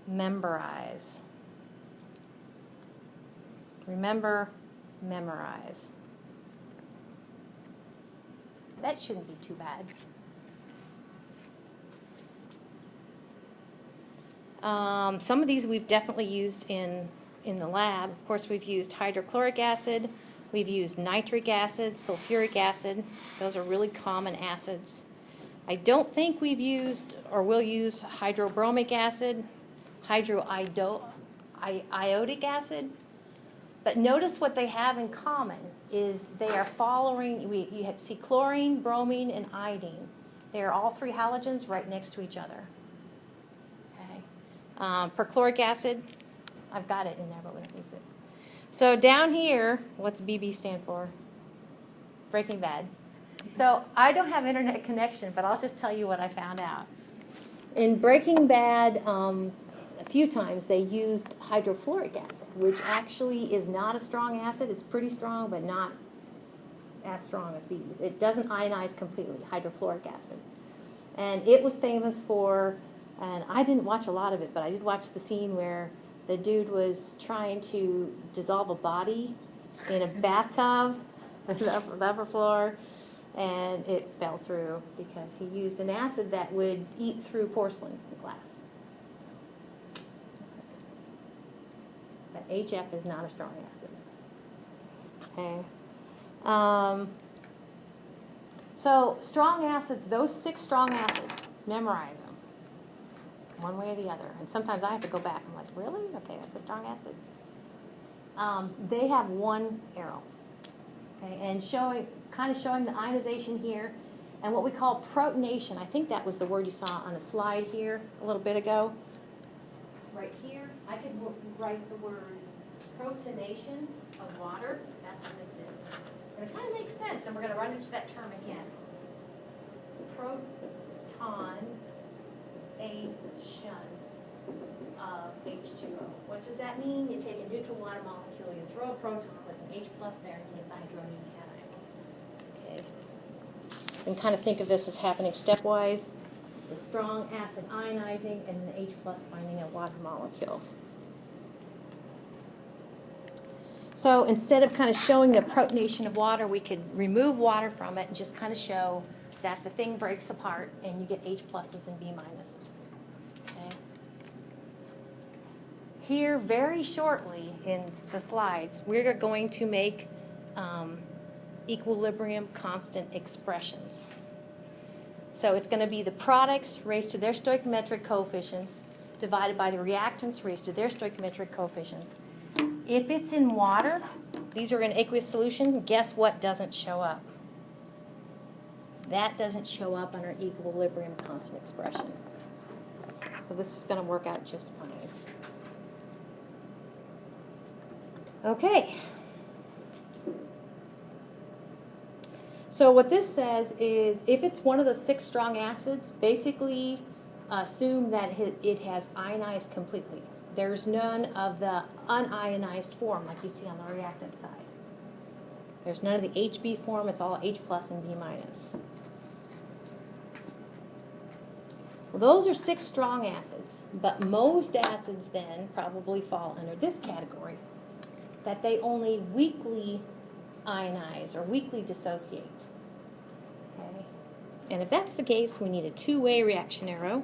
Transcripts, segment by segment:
memorize. Remember, memorize. That shouldn't be too bad. Some of these we've definitely used in the lab. Of course, we've used hydrochloric acid, we've used nitric acid, sulfuric acid. Those are really common acids. I don't think we've used or will use hydrobromic acid, hydroiodic acid. But notice what they have in common is they are following, you see chlorine, bromine, and iodine. They are all three halogens right next to each other. Okay. Perchloric acid, I've got it in there, but we don't use it. So down here, what's BB stand for? Breaking Bad. So I don't have internet connection, but I'll just tell you what I found out. In Breaking Bad, a few times they used hydrofluoric acid, which actually is not a strong acid. It's pretty strong, but not as strong as these. It doesn't ionize completely, hydrofluoric acid. And it was famous for, and I didn't watch a lot of it, but I did watch the scene where the dude was trying to dissolve a body in a bathtub, the upper floor, and it fell through because he used an acid that would eat through porcelain glass. So, but HF is not a strong acid. Okay. So strong acids, those 6 strong acids, memorize them one way or the other. And sometimes I have to go back. I'm like, really? Okay, that's a strong acid. They have one arrow. Okay, and kind of showing the ionization here, and what we call protonation. I think that was the word you saw on a slide here a little bit ago. Right here, I could write the word protonation of water. That's what this is. And it kind of makes sense, and we're going to run into that term again. Protonation of H2O. What does that mean? You take a neutral water molecule, you throw a proton with an H plus there, and you get the hydronium cation. Okay. You can kind of think of this as happening stepwise. The strong acid ionizing and the H plus finding a water molecule. So instead of kind of showing the protonation of water, we could remove water from it and just kind of show that the thing breaks apart and you get H pluses and B minuses. Okay. Here, very shortly in the slides, we're going to make equilibrium constant expressions. So it's going to be the products raised to their stoichiometric coefficients divided by the reactants raised to their stoichiometric coefficients. If it's in water, these are in aqueous solution, guess what doesn't show up? That doesn't show up on our equilibrium constant expression. So this is going to work out just fine. Okay. So what this says is if it's one of the 6 strong acids, basically assume that it has ionized completely. There's none of the unionized form like you see on the reactant side. There's none of the HB form. It's all H plus and B minus. Well, those are 6 strong acids, but most acids then probably fall under this category, that they only weakly ionize or weakly dissociate. Okay? And if that's the case, we need a 2-way reaction arrow.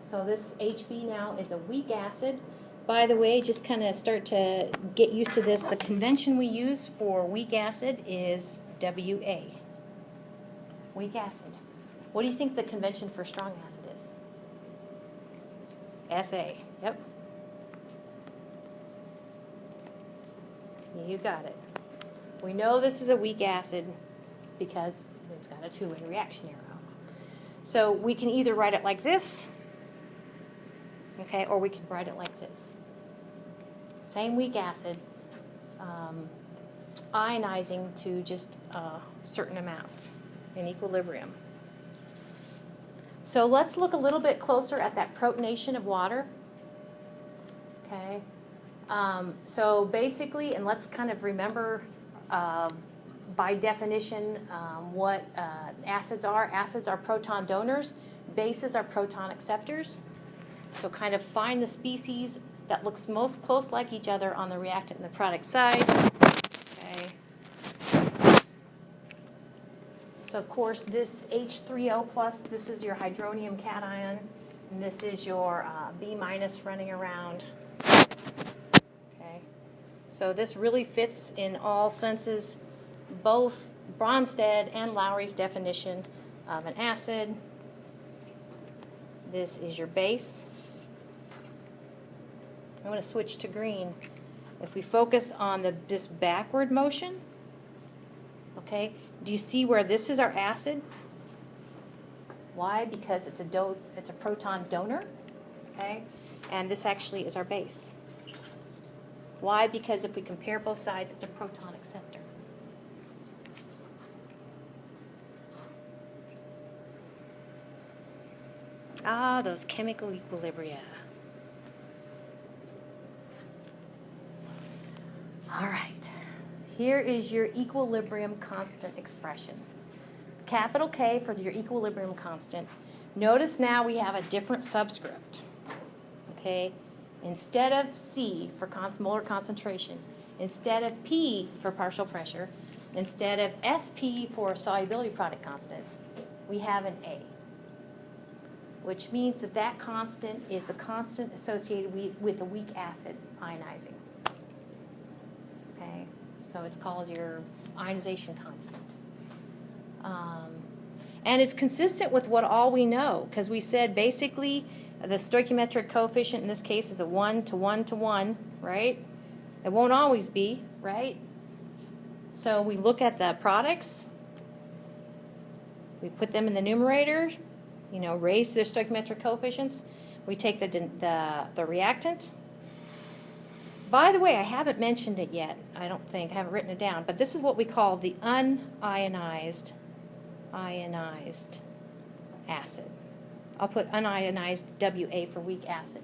So this HB now is a weak acid. By the way, just kind of start to get used to this. The convention we use for weak acid is WA. Weak acid. What do you think the convention for strong acid is? SA. Yep. You got it. We know this is a weak acid because it's got a 2-way reaction arrow. So we can either write it like this, okay, or we can write it like this. Same weak acid, ionizing to just a certain amount in equilibrium. So let's look a little bit closer at that protonation of water. Okay. So basically, and let's kind of remember by definition what acids are. Acids are proton donors. Bases are proton acceptors. So kind of find the species that looks most close like each other on the reactant and the product side. Okay. So of course this H3O plus, this is your hydronium cation, and this is your B minus running around. Okay. So this really fits in all senses, both Bronsted and Lowry's definition of an acid. This is your base. I'm going to switch to green. If we focus on this backward motion, okay, do you see where this is our acid? Why? Because it's a proton donor, okay, and this actually is our base. Why? Because if we compare both sides, it's a proton acceptor. Ah, those chemical equilibria. All right, here is your equilibrium constant expression. Capital K for your equilibrium constant. Notice now we have a different subscript. Okay, instead of C for molar concentration, instead of P for partial pressure, instead of SP for solubility product constant, we have an A, which means that that constant is the constant associated with a weak acid ionizing. Okay, so it's called your ionization constant. And it's consistent with what all we know, because we said basically the stoichiometric coefficient in this case is a 1 to 1 to 1, right? It won't always be, right? So we look at the products, we put them in the numerator, you know, raised to their stoichiometric coefficients. We take the reactant. By the way, I haven't mentioned it yet, I don't think, I haven't written it down, but this is what we call the unionized acid. I'll put unionized WA for weak acid.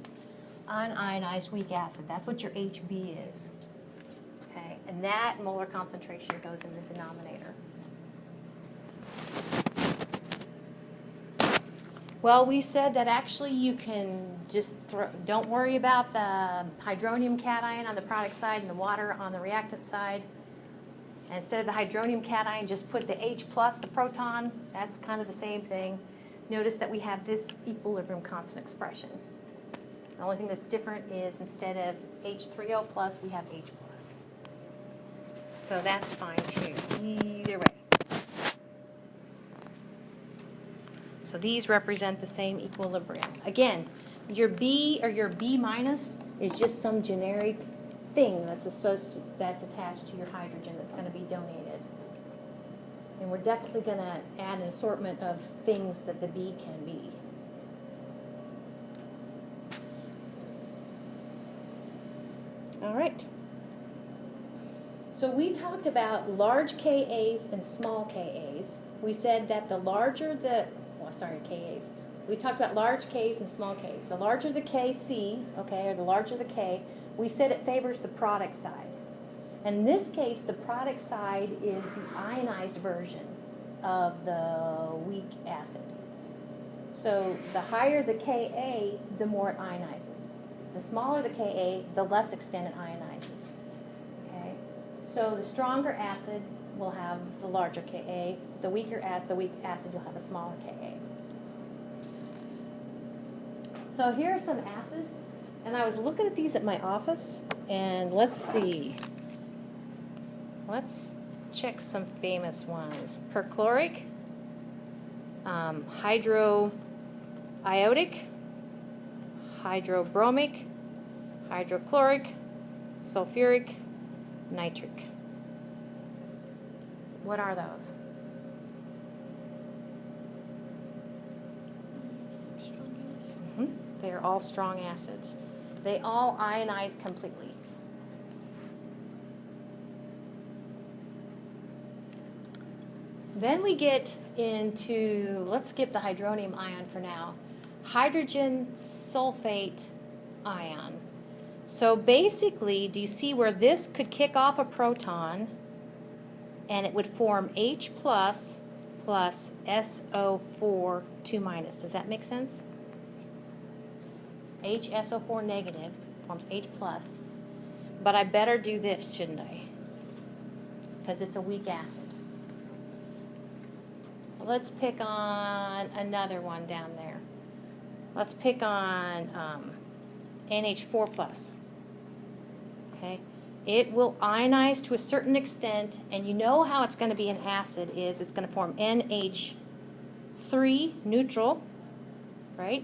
Unionized weak acid, that's what your HB is. Okay, and that molar concentration goes in the denominator. Well, we said that actually you can just don't worry about the hydronium cation on the product side and the water on the reactant side. And instead of the hydronium cation, just put the H plus, the proton. That's kind of the same thing. Notice that we have this equilibrium constant expression. The only thing that's different is instead of H3O plus, we have H plus. So that's fine too, either way. So these represent the same equilibrium. Again, your B or your B minus is just some generic thing that's attached to your hydrogen that's going to be donated. And we're definitely going to add an assortment of things that the B can be. All right. So we talked about large Kas and small Kas. We said that the larger the Kas. We talked about large Ks and small Ks. The larger the Kc, okay, or the larger the K, we said it favors the product side. And in this case, the product side is the ionized version of the weak acid. So the higher the Ka, the more it ionizes. The smaller the Ka, the less extent it ionizes. Okay? So the stronger acid will have the larger Ka. The weak acid will have a smaller Ka. So here are some acids, and I was looking at these at my office, and let's see. Let's check some famous ones. Perchloric, hydroiodic, hydrobromic, hydrochloric, sulfuric, nitric. What are those? They are all strong acids. They all ionize completely. Then we get into, let's skip the hydronium ion for now, hydrogen sulfate ion. So basically, do you see where this could kick off a proton and it would form H plus plus SO4 2 minus. Does that make sense? HSO4 negative forms H plus. But I better do this, shouldn't I? Because it's a weak acid. Let's pick on another one down there. Let's pick on NH4 plus. Okay, it will ionize to a certain extent, and you know how it's going to be an acid is it's going to form NH3 neutral, right,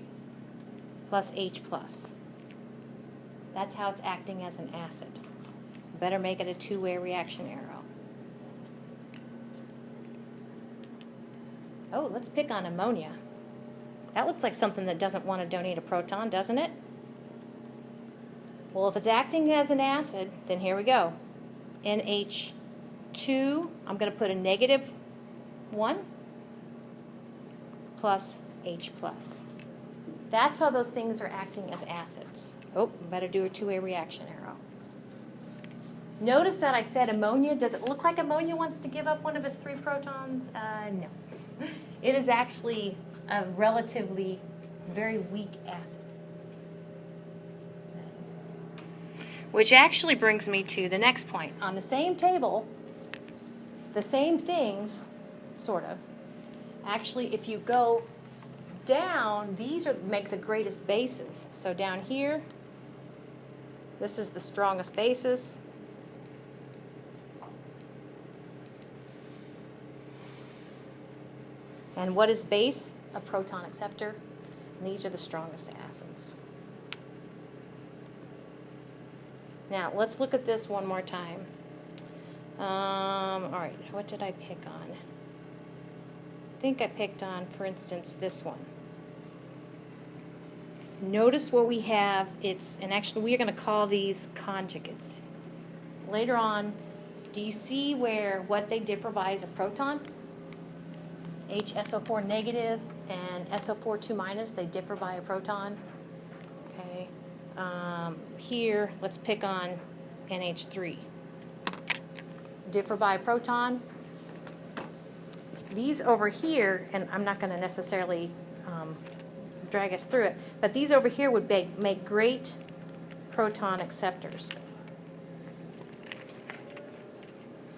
plus H plus. That's how it's acting as an acid. Better make it a two-way reaction arrow. Oh, let's pick on ammonia. That looks like something that doesn't want to donate a proton, doesn't it? Well, if it's acting as an acid, then here we go. NH2, I'm going to put a negative 1 plus H plus. That's how those things are acting as acids. Oh, better do a two-way reaction arrow. Notice that I said ammonia. Does it look like ammonia wants to give up one of its 3 protons? No. It is actually a relatively very weak acid. Which actually brings me to the next point. On the same table, the same things, sort of. Actually, if you go down, these make the greatest bases. So down here, this is the strongest basis. And what is base? A proton acceptor. And these are the strongest acids. Now, let's look at this one more time. All right, what did I pick on? I think I picked on, for instance, this one. Notice what we have. And actually we are going to call these conjugates. Later on, do you see what they differ by is a proton? HSO4 negative and SO4 2 minus, they differ by a proton. Okay. Here, let's pick on NH3. Differ by a proton. These over here, and I'm not going to necessarily drag us through it, but these over here would make great proton acceptors.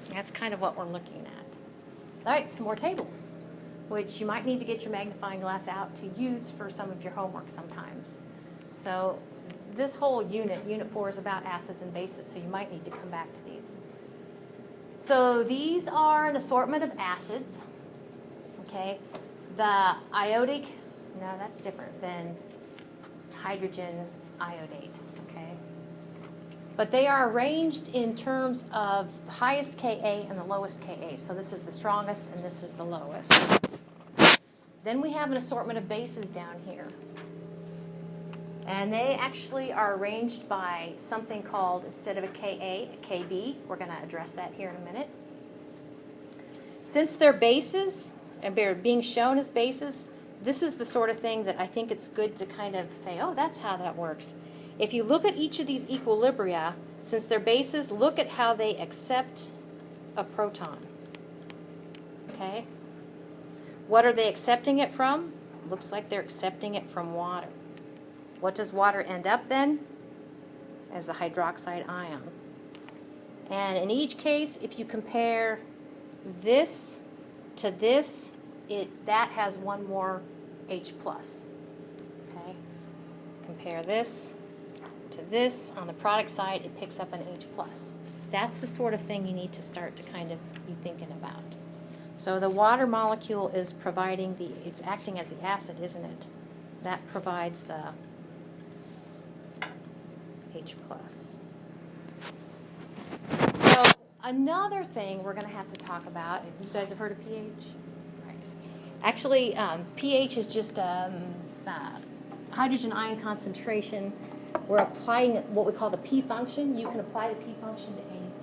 That's kind of what we're looking at. All right, some more tables, which you might need to get your magnifying glass out to use for some of your homework sometimes. So this whole unit 4, is about acids and bases, so you might need to come back to these. So these are an assortment of acids. Okay, the iodic, no, that's different than hydrogen iodate. Okay, but they are arranged in terms of highest Ka and the lowest Ka. So this is the strongest and this is the lowest. Then we have an assortment of bases down here. And they actually are arranged by something called, instead of a Ka, a Kb. We're going to address that here in a minute. Since they're bases, and they're being shown as bases, this is the sort of thing that I think it's good to kind of say, oh, that's how that works. If you look at each of these equilibria, since they're bases, look at how they accept a proton. Okay? What are they accepting it from? Looks like they're accepting it from water. What does water end up then? As the hydroxide ion. And in each case, if you compare this to this, that has one more H plus. Okay? Compare this to this. On the product side, it picks up an H plus. That's the sort of thing you need to start to kind of be thinking about. So the water molecule is providing it's acting as the acid, isn't it? That provides the H plus. So another thing we're going to have to talk about, you guys have heard of pH? Right. Actually, pH is just hydrogen ion concentration. We're applying what we call the P function. You can apply the P function to anything.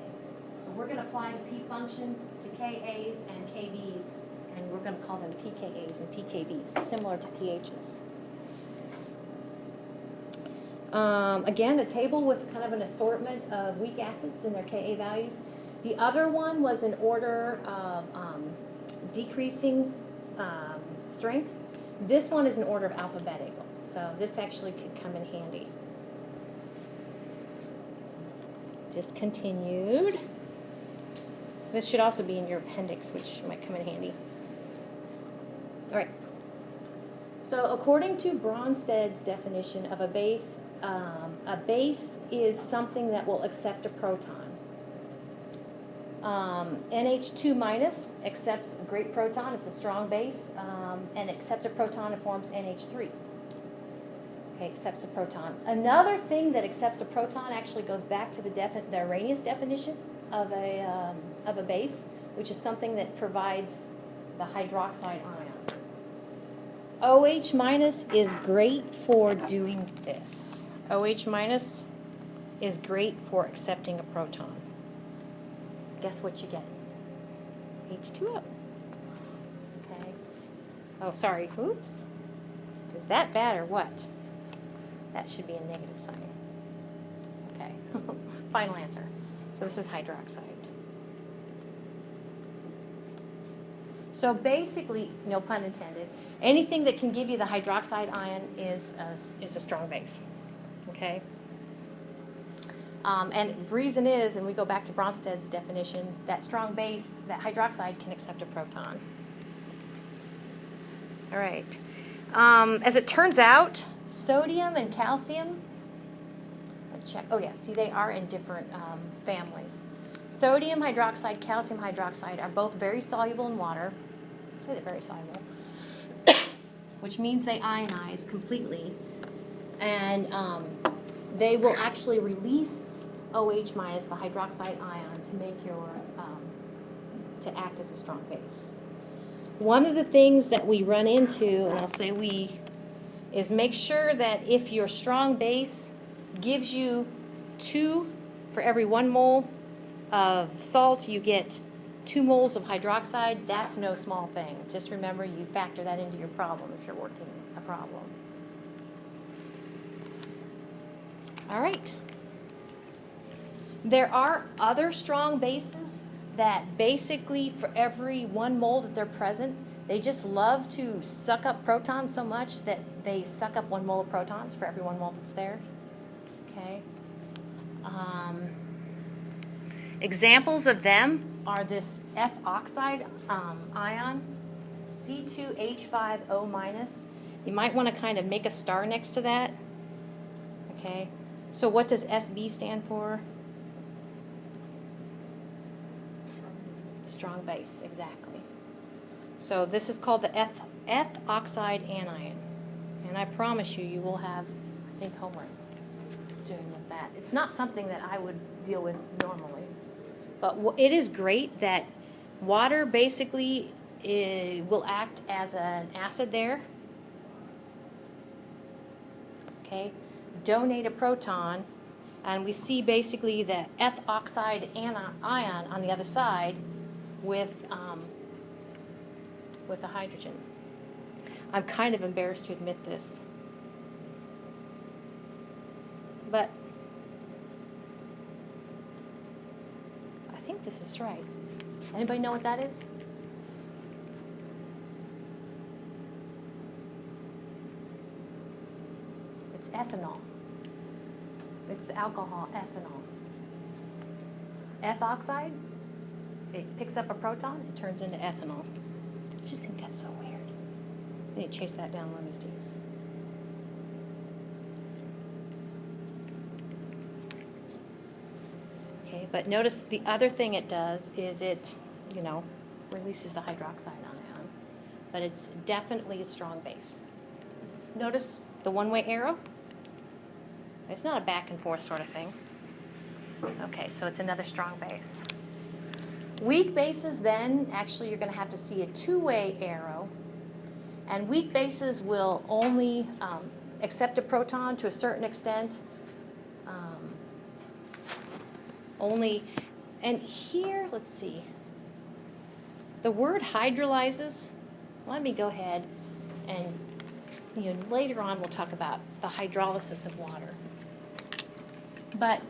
So we're going to apply the P function to Kas and Kbs, and we're going to call them pKas and pKbs, similar to pHs. Again, a table with kind of an assortment of weak acids and their Ka values. The other one was in order of decreasing strength. This one is in order of alphabetical, so this actually could come in handy. Just continued. This should also be in your appendix, which might come in handy. All right. So according to Bronsted definition of a base is something that will accept a proton. NH2 minus accepts a great proton, it's a strong base, and accepts a proton and forms NH3. Okay, accepts a proton. Another thing that accepts a proton actually goes back to the Arrhenius definition of a base, which is something that provides the hydroxide ion. OH minus is great for doing this. OH minus is great for accepting a proton. Guess what you get? H2O. Okay. Oh, sorry. Oops. Is that bad or what? That should be a negative sign. Okay. Final answer. So this is hydroxide. So basically, no pun intended, anything that can give you the hydroxide ion is a strong base. Okay? And the reason is, and we go back to Bronsted definition, that strong base, that hydroxide can accept a proton. All right. As it turns out, sodium and calcium, let's check. Oh yeah, see they are in different families. Sodium hydroxide, calcium hydroxide are both very soluble in water. Let's say they're very soluble, which means they ionize completely, and they will actually release OH minus, the hydroxide ion, to make your to act as a strong base. One of the things that we run into, and I'll say we, is make sure that if your strong base gives you 2 for every 1 mole of salt, you get 2 moles of hydroxide. That's no small thing. Just remember, you factor that into your problem if you're working a problem. All right. There are other strong bases that basically for every 1 mole that they're present, they just love to suck up protons so much that they suck up 1 mole of protons for every 1 mole that's there. Okay. Examples of them are this F oxide ion, C2H5O minus. You might want to kind of make a star next to that. Okay. So what does SB stand for? Strong base, exactly. So this is called the F oxide anion. And I promise you, you will have, I think, homework doing with that. It's not something that I would deal with normally. But it is great that water basically will act as an acid there. Okay, donate a proton, and we see basically the F oxide ion on the other side with the hydrogen. I'm kind of embarrassed to admit this, but I think this is right. Anybody know what that is? It's ethanol. It's the alcohol ethanol. F oxide, it picks up a proton, it turns into ethanol. I just think that's so weird. I need to chase that down one of these days. Okay, but notice the other thing it does is it, releases the hydroxide ion. But it's definitely a strong base. Notice the one-way arrow? It's not a back and forth sort of thing. Okay, so it's another strong base. Weak bases, then, actually you're going to have to see a two-way arrow. And weak bases will only accept a proton to a certain extent. And here, let's see. The word hydrolyzes, let me go ahead and, later on we'll talk about the hydrolysis of water. But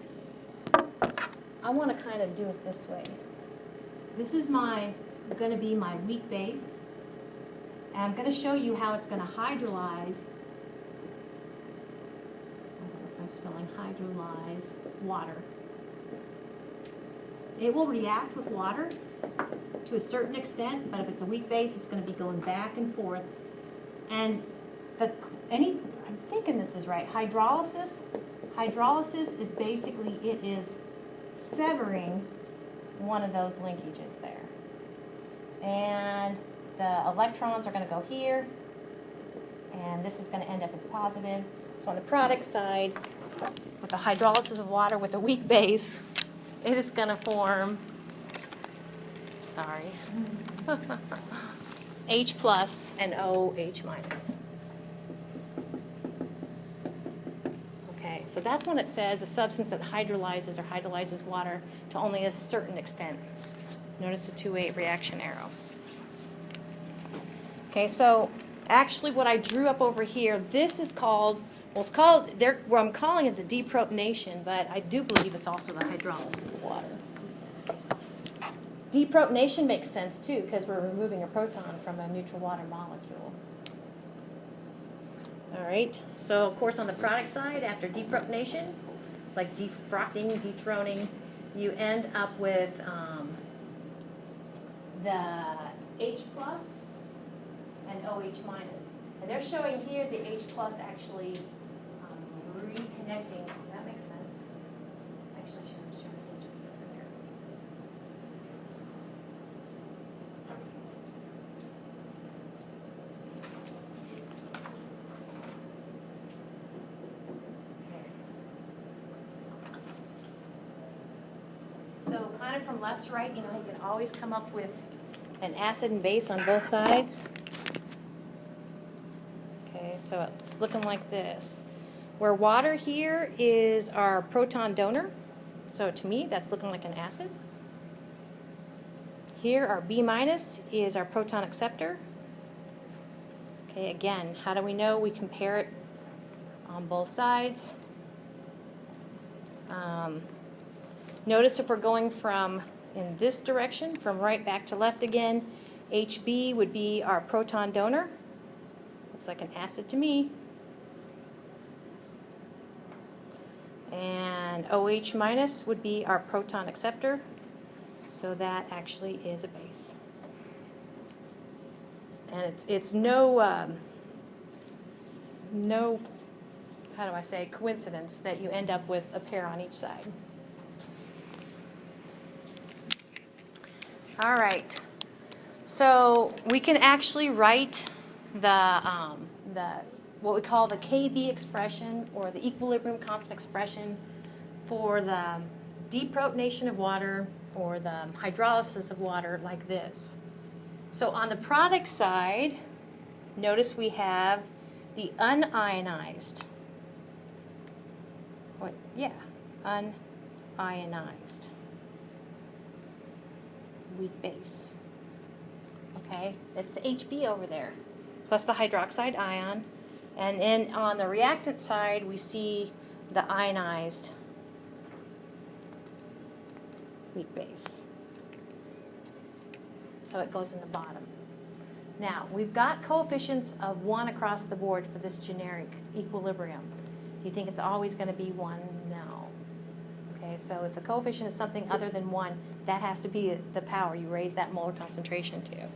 I want to kind of do it this way. This is my going to be my weak base. And I'm going to show you how it's going to hydrolyze. I don't know if I'm spelling hydrolyze water. It will react with water to a certain extent, but if it's a weak base, it's going to be going back and forth. And I'm thinking this is right. Hydrolysis is basically, it is severing one of those linkages there. And the electrons are going to go here, and this is going to end up as positive. So on the product side, with the hydrolysis of water with a weak base, it is going to form, sorry, H plus and OH minus. Okay, so that's when it says a substance that hydrolyzes water to only a certain extent. Notice the two-way reaction arrow. Okay, so actually what I drew up over here, this is called, well, it's called, well, I'm calling it the deprotonation, but I do believe it's also the hydrolysis of water. Deprotonation makes sense too, because we're removing a proton from a neutral water molecule. All right, so of course on the product side, after deprotonation, it's like defrocking, dethroning, you end up with the H plus and OH minus. And they're showing here the H plus actually reconnecting. That makes sense. Actually, I should have shown H over there. So kind of from left to right, you can always come up with an acid and base on both sides. Okay, so it's looking like this. Where water here is our proton donor, so to me that's looking like an acid. Here our B minus is our proton acceptor. Okay, again, how do we know? We compare it on both sides. Notice if we're going from in this direction, from right back to left again, HB would be our proton donor. Looks like an acid to me. And OH minus would be our proton acceptor. So that actually is a base. And it's no, how do I say, coincidence that you end up with a pair on each side. All right, so we can actually write the what we call the KB expression, or the equilibrium constant expression, for the deprotonation of water or the hydrolysis of water like this. So on the product side, notice we have the unionized, unionized weak base. Okay, that's the HB over there, plus the hydroxide ion. And then on the reactant side, we see the ionized weak base. So it goes in the bottom. Now, we've got coefficients of 1 across the board for this generic equilibrium. Do you think it's always going to be 1? No. Okay, so if the coefficient is something other than 1, that has to be the power you raise that molar concentration to.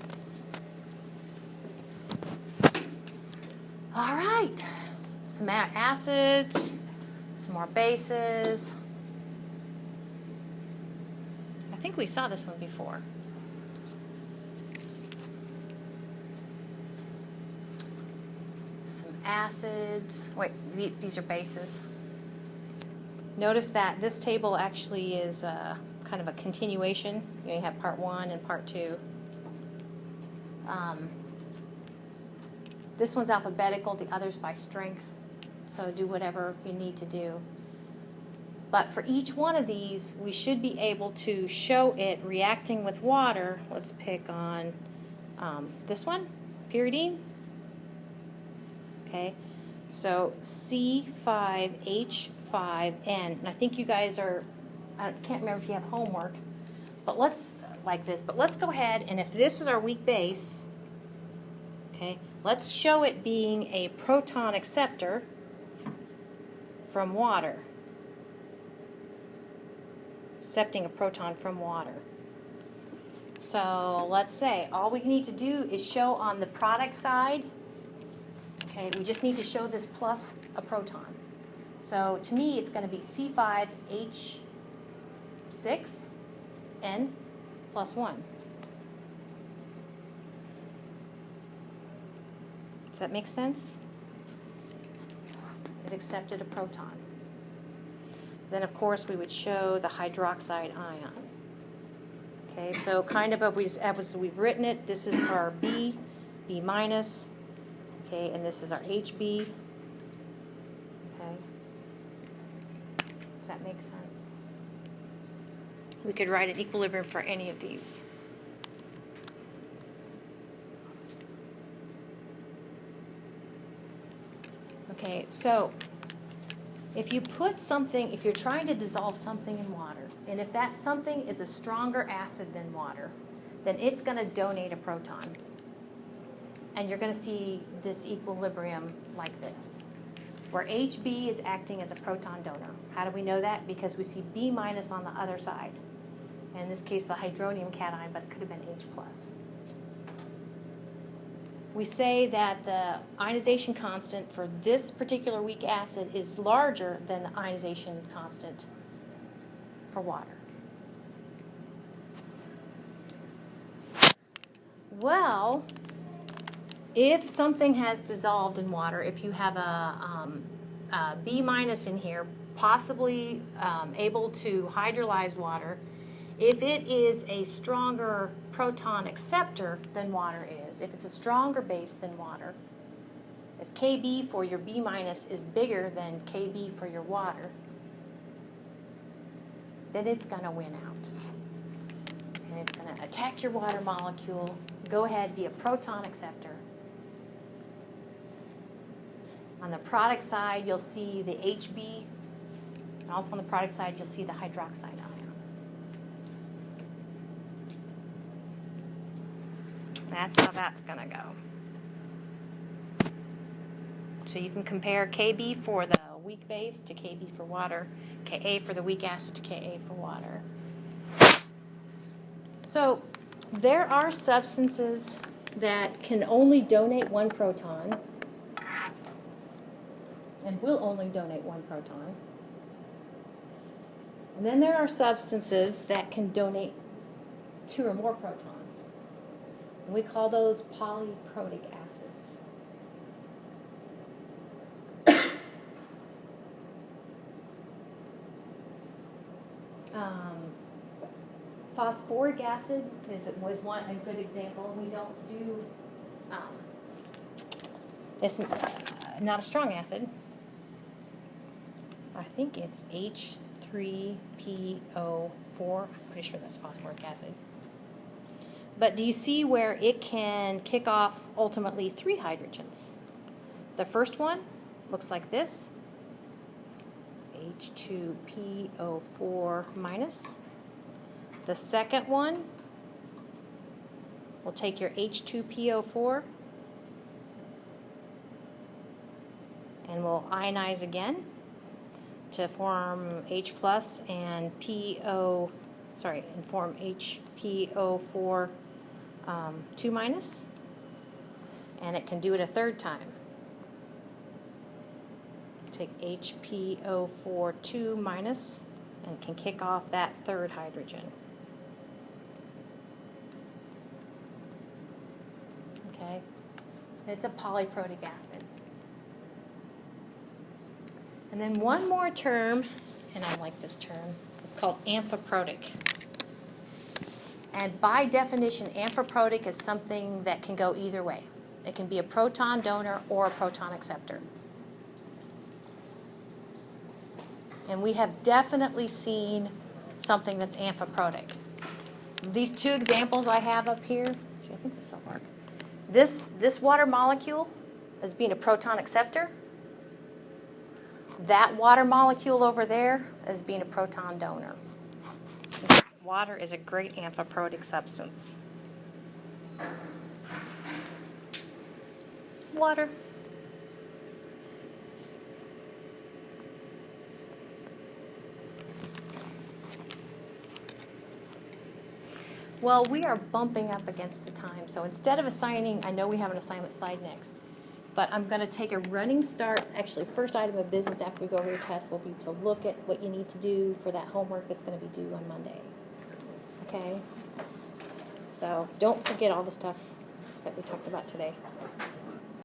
All right, some more acids, some more bases. I think we saw this one before. Some acids. Wait, these are bases. Notice that this table actually is kind of a continuation. You have part 1 and part 2. This one's alphabetical, the other's by strength. So do whatever you need to do. But for each one of these, we should be able to show it reacting with water. Let's pick on this one, pyridine. Okay, so C5H5N. And I think you guys are, I can't remember if you have homework, but let's like this. But let's go ahead, and if this is our weak base, okay, let's show it being a proton acceptor from water. Accepting a proton from water. So let's say all we need to do is show on the product side, okay, we just need to show this plus a proton. So to me, it's going to be C5H6N plus 1. Does that make sense? It accepted a proton. Then, of course, we would show the hydroxide ion. Okay, so kind of as we've written it, this is our B, B minus, okay, and this is our HB. Okay. Does that make sense? We could write an equilibrium for any of these. Okay, so if you put something, if you're trying to dissolve something in water, and if that something is a stronger acid than water, then it's going to donate a proton. And you're going to see this equilibrium like this, where HB is acting as a proton donor. How do we know that? Because we see B minus on the other side. And in this case, the hydronium cation, but it could have been H plus. We say that the ionization constant for this particular weak acid is larger than the ionization constant for water. Well, if something has dissolved in water, if you have a B minus in here, possibly able to hydrolyze water, if it is a stronger proton acceptor than water is, if it's a stronger base than water, if Kb for your B minus is bigger than Kb for your water, then it's going to win out. And it's going to attack your water molecule, go ahead, be a proton acceptor. On the product side, you'll see the HB, and also on the product side, you'll see the hydroxide ion. That's how that's going to go. So you can compare Kb for the weak base to Kb for water, Ka for the weak acid to Ka for water. So there are substances that can only donate one proton and will only donate one proton. And then there are substances that can donate 2 or more protons. And we call those polyprotic acids. Phosphoric acid was a good example. We don't do, it's not a strong acid. I think it's H3PO4. I'm pretty sure that's phosphoric acid. But do you see where it can kick off ultimately 3 hydrogens? The first one looks like this, H2PO4 minus. The second one will take your H2PO4 and will ionize again to form H plus and and form HPO4 2 minus, and it can do it a third time. Take HPO4 2 minus and can kick off that third hydrogen. Okay, it's a polyprotic acid. And then one more term, and I like this term, it's called amphiprotic. And by definition, amphiprotic is something that can go either way. It can be a proton donor or a proton acceptor. And we have definitely seen something that's amphiprotic. These 2 examples I have up here, let's see, I think this will work. This water molecule as being a proton acceptor. That water molecule over there as being a proton donor. water is a great amphiprotic substance. Water. Well, we are bumping up against the time, so instead of assigning, I know we have an assignment slide next, but I'm going to take a running start. Actually, first item of business after we go over your test will be to look at what you need to do for that homework that's going to be due on Monday. Okay? So don't forget all the stuff that we talked about today.